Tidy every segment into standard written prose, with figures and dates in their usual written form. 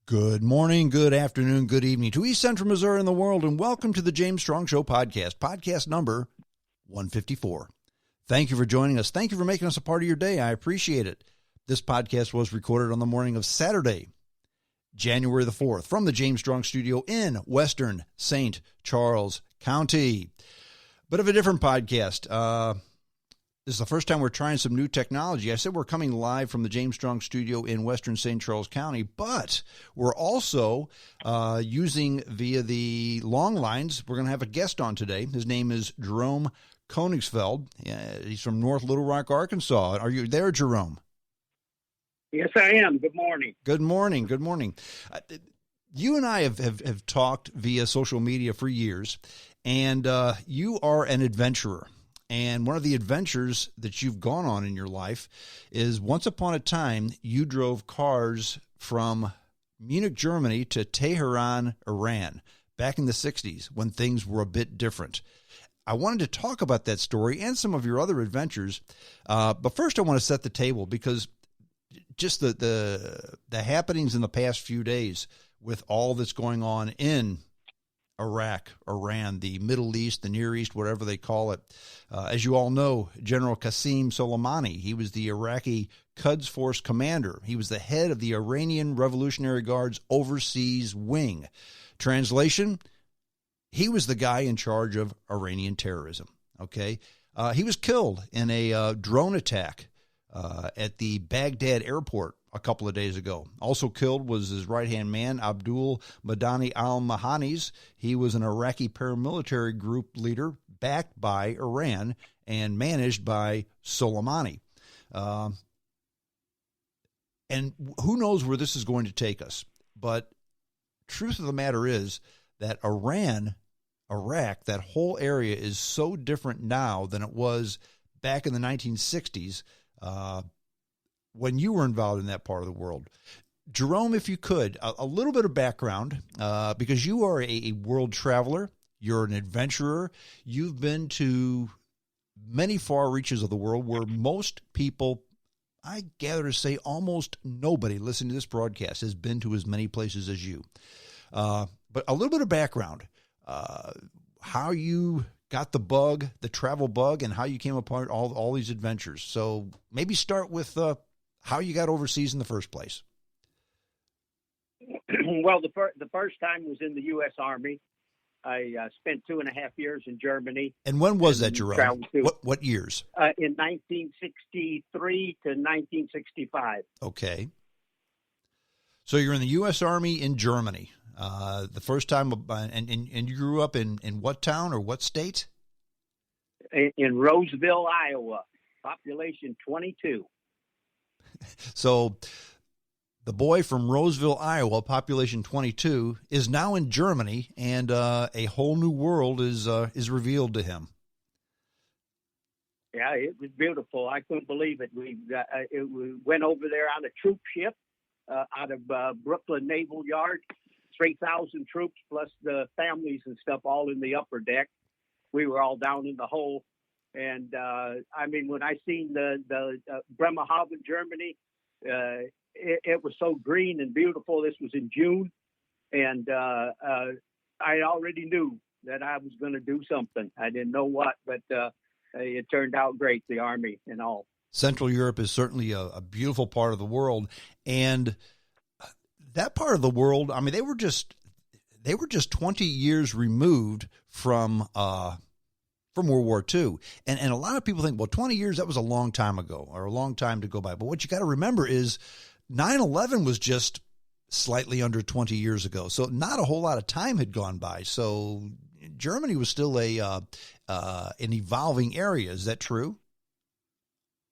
Good morning, good afternoon, good evening to East Central Missouri and the world, and welcome to the James Strong Show podcast number 154. Thank you for joining us. Thank you for making us a part of your day. I appreciate it. This podcast was recorded on the morning of Saturday, January the 4th, from the James Strong Studio in Western St. Charles County. Bit of a different podcast. This is the first time we're trying some new technology. I said we're coming live from the James Strong Studio in Western St. Charles County, but we're also using via the long lines. We're going to have a guest on today. His name is Jerome Koenigsfeld. He's from North Little Rock, Arkansas. Are you there, Jerome? Yes, I am. Good morning. Good morning. Good morning. You and I have talked via social media for years, and you are an adventurer. And one of the adventures that you've gone on in your life is once upon a time, you drove cars from Munich, Germany to Tehran, Iran, back in the 60s when things were a bit different. I wanted to talk about that story and some of your other adventures. But first I want to set the table because just the happenings in the past few days with all that's going on in Iraq, Iran, the Middle East, the Near East, whatever they call it. As you all know, General Soleimani, he was the Iraqi Quds Force commander. He was the head of the Iranian Revolutionary Guard's overseas wing. Translation, he was the guy in charge of Iranian terrorism. Okay, he was killed in a drone attack at the Baghdad airport a couple of days ago. Also killed was his right-hand man, Abdul Madani al-Mahanis. He was an Iraqi paramilitary group leader backed by Iran and managed by Soleimani. And who knows where this is going to take us. But truth of the matter is that Iraq, that whole area is so different now than it was back in the 1960s, when you were involved in that part of the world. Jerome, if you could, a little bit of background, because you are a world traveler, you're an adventurer, you've been to many far reaches of the world where most people, I gather to say almost nobody listening to this broadcast has been to as many places as you. But a little bit of background, how you got the bug, the travel bug, and how you came upon all these adventures. So maybe start with how you got overseas in the first place. Well, the first time was in the U.S. Army. I spent 2.5 years in Germany. And when was that, Jerome? What years? In 1963 to 1965. Okay. So you're in the U.S. Army in Germany. The first time, and you grew up in what town or what state? In Roseville, Iowa, population 22. So the boy from Roseville, Iowa, population 22, is now in Germany, and a whole new world is revealed to him. Yeah, it was beautiful. I couldn't believe it. We went over there on a troop ship out of Brooklyn Naval Yard. 3,000 troops plus the families and stuff all in the upper deck. We were all down in the hole. And, when I seen the Bremerhaven, Germany, it was so green and beautiful. This was in June. And I already knew that I was going to do something. I didn't know what, but it turned out great, the Army and all. Central Europe is certainly a beautiful part of the world. And that part of the world, I mean, they were just 20 years removed from World War II. And a lot of people think, well, 20 years, that was a long time ago or a long time to go by. But what you got to remember is 9/11 was just slightly under 20 years ago. So not a whole lot of time had gone by. So Germany was still an evolving area. Is that true?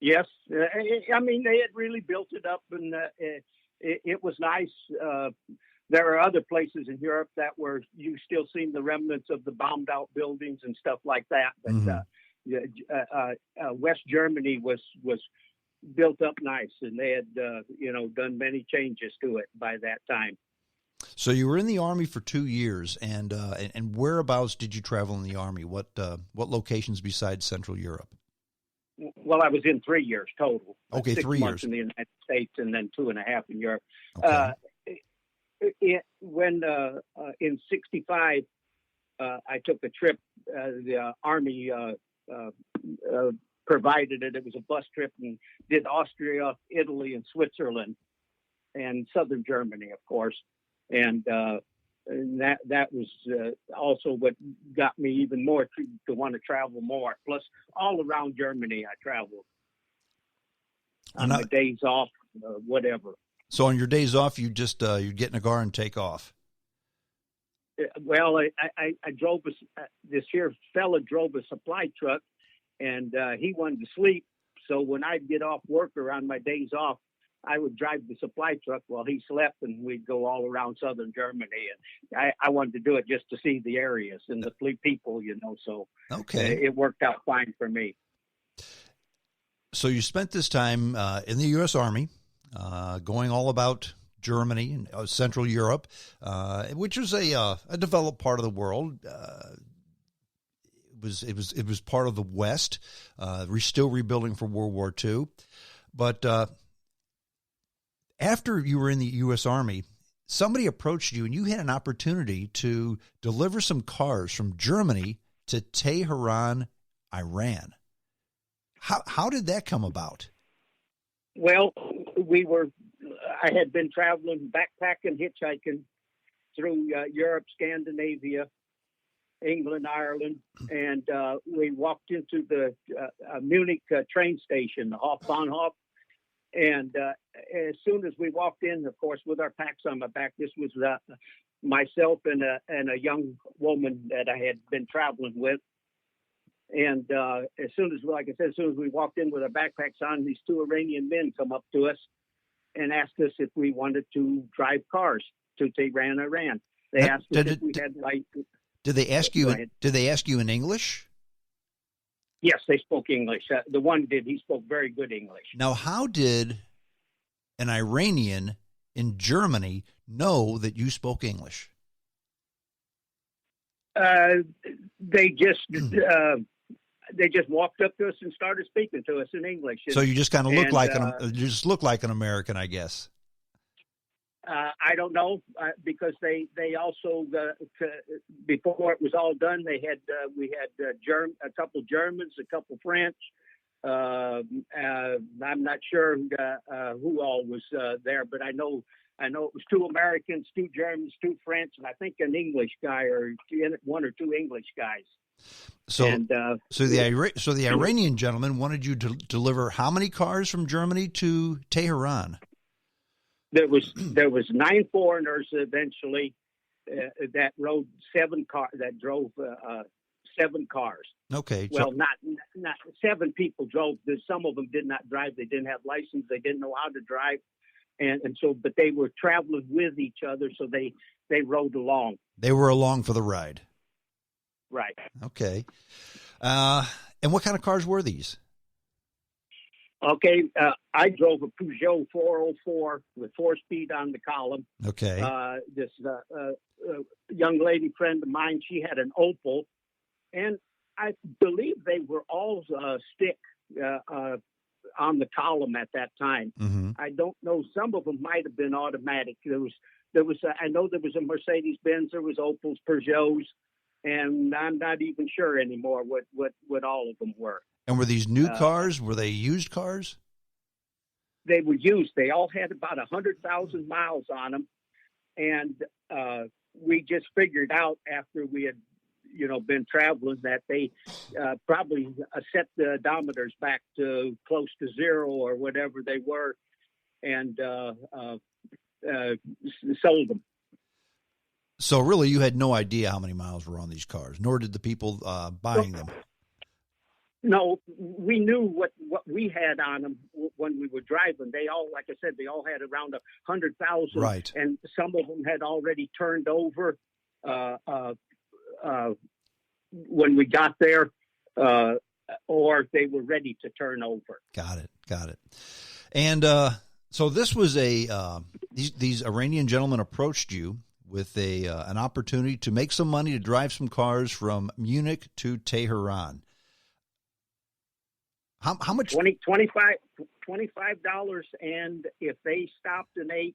Yes. I mean, they had really built it up, and it was nice. There are other places in Europe that where you still seen the remnants of the bombed out buildings and stuff like that. But West Germany was built up nice, and they had done many changes to it by that time. So you were in the Army for 2 years, and whereabouts did you travel in the Army? What locations besides Central Europe? Well, I was in 3 years total. Okay, 6 3 months years in the United States and then 2.5 in Europe. Okay. when in '65, I took a trip. The Army provided it. It was a bus trip and did Austria, Italy, and Switzerland, and southern Germany, of course. And that was also what got me even more to want to travel more. Plus, all around Germany, I traveled on my days off, whatever. So on your days off, you just you get in a car and take off. Well, I drove this here fella drove a supply truck, and he wanted to sleep. So when I'd get off work or on my days off, I would drive the supply truck while he slept, and we'd go all around southern Germany. And I wanted to do it just to see the areas and the people, So okay, it worked out fine for me. So you spent this time in the U.S. Army, going all about Germany and Central Europe, which was a developed part of the world. It was part of the West. We're still rebuilding for World War II, but after you were in the U.S. Army, somebody approached you and you had an opportunity to deliver some cars from Germany to Tehran, Iran. How did that come about? Well, I had been traveling, backpacking, hitchhiking through Europe, Scandinavia, England, Ireland, and we walked into the Munich train station, the Hauptbahnhof. And as soon as we walked in, of course, with our packs on my back, this was myself and a young woman that I had been traveling with. And as soon as we walked in with our backpacks on, these two Iranian men come up to us and asked us if we wanted to drive cars to Tehran, Iran. They asked us if we had license. Did they ask you? Did they ask you in English? Yes, they spoke English. The one did. He spoke very good English. Now, how did an Iranian in Germany know that you spoke English? They just walked up to us and started speaking to us in English. So you just kind of look like an American, I guess. I don't know because they also before it was all done, we had a couple Germans, a couple French. I'm not sure who all was there, but I know it was two Americans, two Germans, two French, and I think an English guy or one or two English guys. So the Iranian gentleman wanted you to deliver how many cars from Germany to Tehran? There was 9 foreigners eventually that rode 7 cars that drove 7 cars. Okay. Well, not 7 people drove. Some of them did not drive. They didn't have license. They didn't know how to drive, and so but they were traveling with each other, so they rode along. They were along for the ride. Right. Okay. And what kind of cars were these? Okay, I drove a Peugeot 404 with 4-speed on the column. Okay. This young lady friend of mine, she had an Opel, and I believe they were all stick on the column at that time. Mm-hmm. I don't know. Some of them might have been automatic. There was. I know there was a Mercedes-Benz. There was Opels, Peugeots, and I'm not even sure anymore what all of them were. And were these new cars? Were they used cars? They were used. They all had about 100,000 miles on them. And we just figured out after we had, been traveling that they probably set the odometers back to close to 0 or whatever they were and sold them. So really you had no idea how many miles were on these cars, nor did the people buying them. No, we knew what we had on them when we were driving. They all, like I said, they all had around 100,000. Right. And some of them had already turned over when we got there, or they were ready to turn over. Got it. And so this was these Iranian gentlemen approached you with an opportunity to make some money to drive some cars from Munich to Tehran. How much? $25, and if they stopped and ate,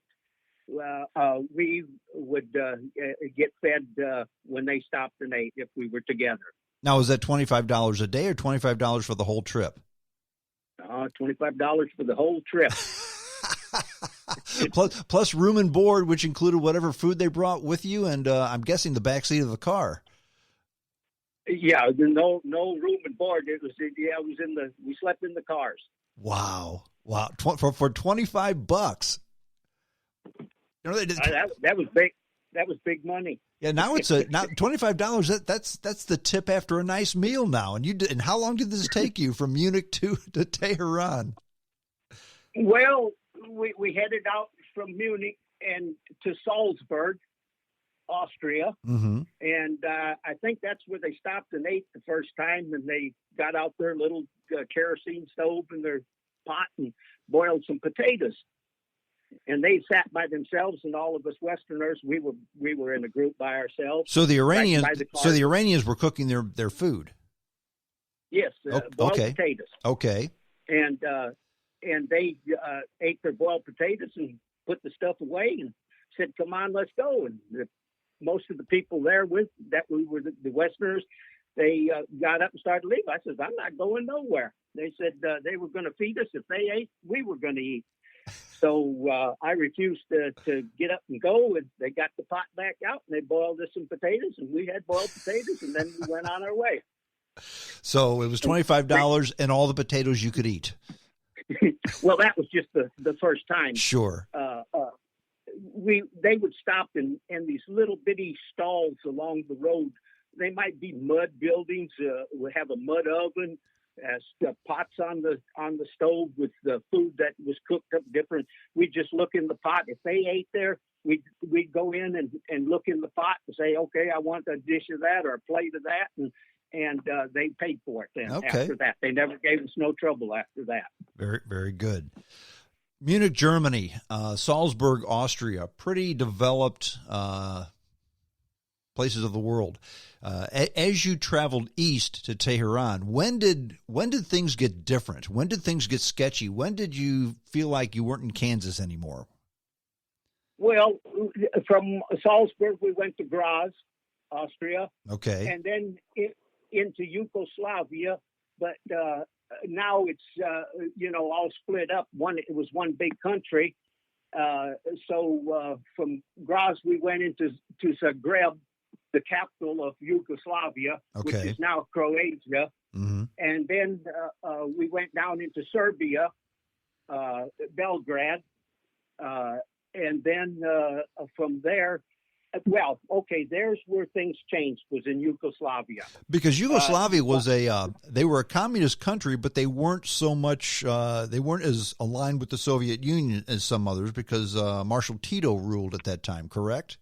we would get fed when they stopped and ate if we were together. Now, is that $25 a day or $25 for the whole trip? $25 for the whole trip. plus room and board, which included whatever food they brought with you, and I'm guessing the back seat of the car. Yeah, no room and board. We slept in the cars. Wow. For $25. You know, that was big. That was big money. Yeah, now it's now $25. That's the tip after a nice meal now. And how long did this take you from Munich to Tehran? Well, we headed out from Munich and to Salzburg, Austria, mm-hmm. and I think that's where they stopped and ate the first time. And they got out their little kerosene stove and their pot and boiled some potatoes. And they sat by themselves, and all of us Westerners, we were in a group by ourselves. So the Iranians were cooking their food. Yes, boiled potatoes. Okay. And they ate their boiled potatoes and put the stuff away and said, "Come on, let's go." And most of the people there we were the Westerners, they got up and started to leave. I said, "I'm not going nowhere." They said they were going to feed us. If they ate, we were going to eat. So I refused to get up and go, and they got the pot back out, and they boiled us some potatoes, and we had boiled potatoes, and then we went on our way. So it was $25 and all the potatoes you could eat. Well, that was just the first time. Sure. They would stop in these little bitty stalls along the road. They might be mud buildings. We have a mud oven. Pots on the stove with the food that was cooked up different. We just look in the pot. If they ate there, we'd go in and look in the pot and say, "Okay, I want a dish of that or a plate of that," and they paid for it. Then after that, they never gave us no trouble after that. Very, very good. Munich, Germany, Salzburg, Austria, pretty developed places of the world. As you traveled east to Tehran, when did things get different? When did things get sketchy? When did you feel like you weren't in Kansas anymore? Well, from Salzburg, we went to Graz, Austria. Okay. And then into Yugoslavia, but now it's all split up. It was one big country. So from Graz, we went into Zagreb, the capital of Yugoslavia, which is now Croatia. Mm-hmm. And then we went down into Serbia, Belgrade. And then from there, there's where things changed, was in Yugoslavia. Because Yugoslavia was they were a communist country, but they weren't so much, they weren't as aligned with the Soviet Union as some others, because Marshal Tito ruled at that time, correct?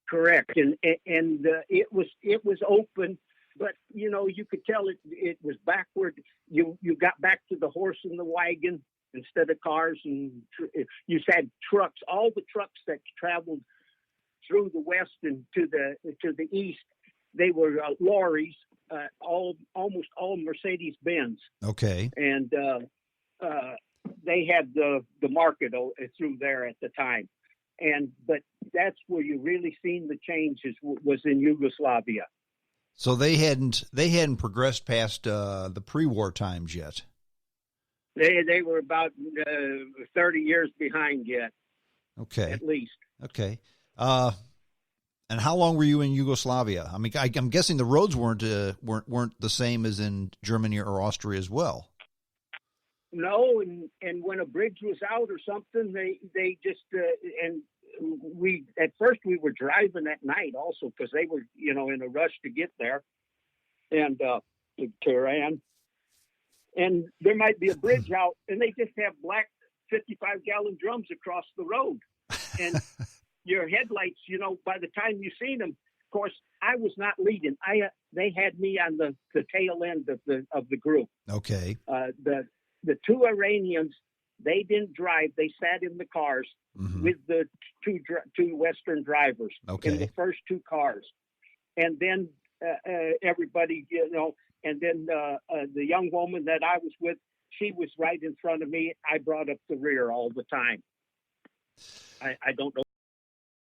Correct, and it was open, but you could tell it was backward. You got back to the horse and the wagon instead of cars, and you had trucks. All the trucks that traveled through the west and to the east, they were lorries, almost all Mercedes Benz. Okay, and they had the market through there at the time. But that's where you really seen the changes was in Yugoslavia. So they hadn't progressed past the pre-war times yet. They were about 30 years behind yet. Okay, at least. Okay, and how long were you in Yugoslavia? I mean, I'm guessing the roads weren't the same as in Germany or Austria as well. No, and when a bridge was out or something, they just and we at first we were driving at night also, because they were in a rush to get there, and to Tehran, and there might be a bridge out, and they just have black 55-gallon drums across the road, and your headlights, by the time you seen them, of course, I was not leading. They had me on the tail end of the group. Okay. The two Iranians, they didn't drive. They sat in the cars mm-hmm. with the two Western drivers in the first two cars. And then everybody, and then the young woman that I was with, she was right in front of me. I brought up the rear all the time. I don't know.